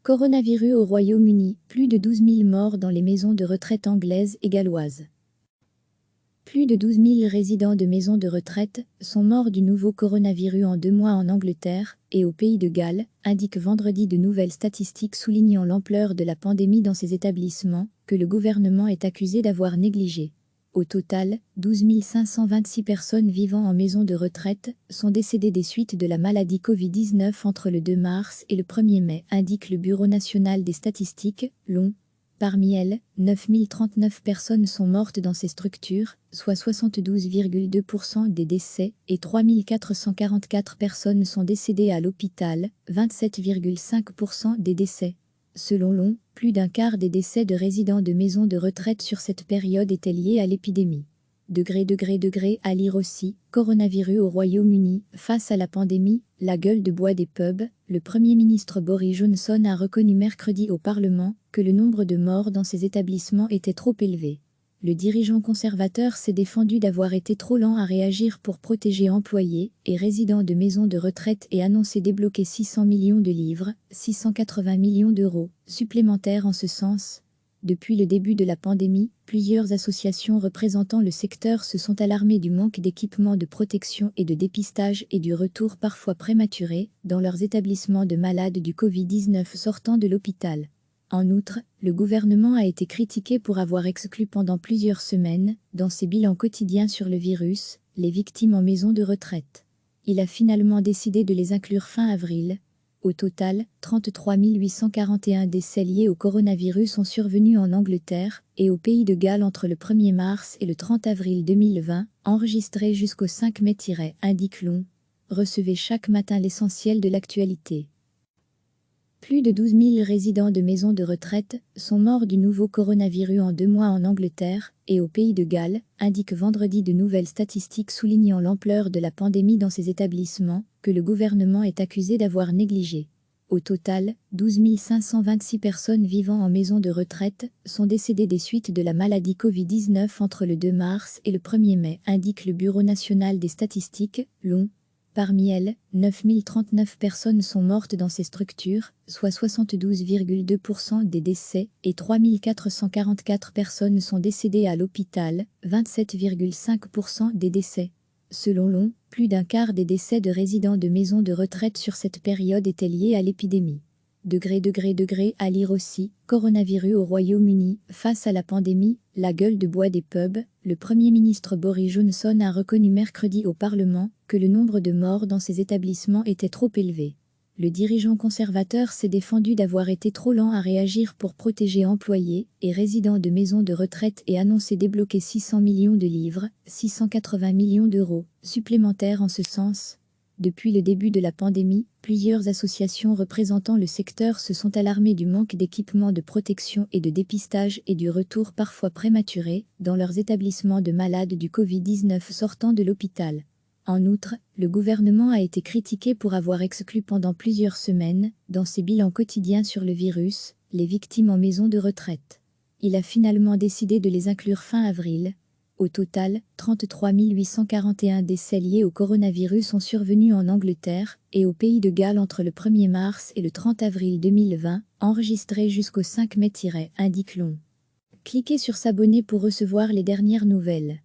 Coronavirus au Royaume-Uni, plus de 12 000 morts dans les maisons de retraite anglaises et galloises. Plus de 12 000 résidents de maisons de retraite sont morts du nouveau coronavirus en 2 mois en Angleterre et au Pays de Galles, indiquent vendredi de nouvelles statistiques soulignant l'ampleur de la pandémie dans ces établissements, que le gouvernement est accusé d'avoir négligé. Au total, 12 526 personnes vivant en maison de retraite sont décédées des suites de la maladie Covid-19 entre le 2 mars et le 1er mai, indique le Bureau national des statistiques, l'ONS. Parmi elles, 9 039 personnes sont mortes dans ces structures, soit 72,2% des décès, et 3 444 personnes sont décédées à l'hôpital, 27,5% des décès. Selon l'ONS, plus d'un quart des décès de résidents de maisons de retraite sur cette période étaient liés à l'épidémie. À lire aussi, coronavirus au Royaume-Uni, face à la pandémie, la gueule de bois des pubs, le Premier ministre Boris Johnson a reconnu mercredi au Parlement que le nombre de morts dans ces établissements était trop élevé. Le dirigeant conservateur s'est défendu d'avoir été trop lent à réagir pour protéger employés et résidents de maisons de retraite et annoncé débloquer 600 millions de livres, 680 millions d'euros, supplémentaires en ce sens. Depuis le début de la pandémie, plusieurs associations représentant le secteur se sont alarmées du manque d'équipements de protection et de dépistage et du retour parfois prématuré dans leurs établissements de malades du Covid-19 sortant de l'hôpital. En outre, le gouvernement a été critiqué pour avoir exclu pendant plusieurs semaines, dans ses bilans quotidiens sur le virus, les victimes en maison de retraite. Il a finalement décidé de les inclure fin avril. Au total, 33 841 décès liés au coronavirus sont survenus en Angleterre et au Pays de Galles entre le 1er mars et le 30 avril 2020, enregistrés jusqu'au 5 mai, indique l'ONS. Recevez chaque matin l'essentiel de l'actualité. Plus de 12 000 résidents de maisons de retraite sont morts du nouveau coronavirus en 2 mois en Angleterre et au Pays de Galles, indiquent vendredi de nouvelles statistiques soulignant l'ampleur de la pandémie dans ces établissements, que le gouvernement est accusé d'avoir négligé. Au total, 12 526 personnes vivant en maison de retraite sont décédées des suites de la maladie Covid-19 entre le 2 mars et le 1er mai, indique le Bureau national des statistiques, l'ONS. Parmi elles, 9 039 personnes sont mortes dans ces structures, soit 72,2% des décès, et 3 444 personnes sont décédées à l'hôpital, 27,5% des décès. Selon l'ONS, plus d'un quart des décès de résidents de maisons de retraite sur cette période étaient liés à l'épidémie. À lire aussi, coronavirus au Royaume-Uni, face à la pandémie, la gueule de bois des pubs, le Premier ministre Boris Johnson a reconnu mercredi au Parlement que le nombre de morts dans ces établissements était trop élevé. Le dirigeant conservateur s'est défendu d'avoir été trop lent à réagir pour protéger employés et résidents de maisons de retraite et annoncé débloquer 600 millions de livres, 680 millions d'euros, supplémentaires en ce sens. Depuis le début de la pandémie, plusieurs associations représentant le secteur se sont alarmées du manque d'équipements de protection et de dépistage et du retour parfois prématuré dans leurs établissements de malades du Covid-19 sortant de l'hôpital. En outre, le gouvernement a été critiqué pour avoir exclu pendant plusieurs semaines, dans ses bilans quotidiens sur le virus, les victimes en maison de retraite. Il a finalement décidé de les inclure fin avril. Au total, 33 841 décès liés au coronavirus sont survenus en Angleterre et au Pays de Galles entre le 1er mars et le 30 avril 2020, enregistrés jusqu'au 5 mai, indique l'ONS. Cliquez sur s'abonner pour recevoir les dernières nouvelles.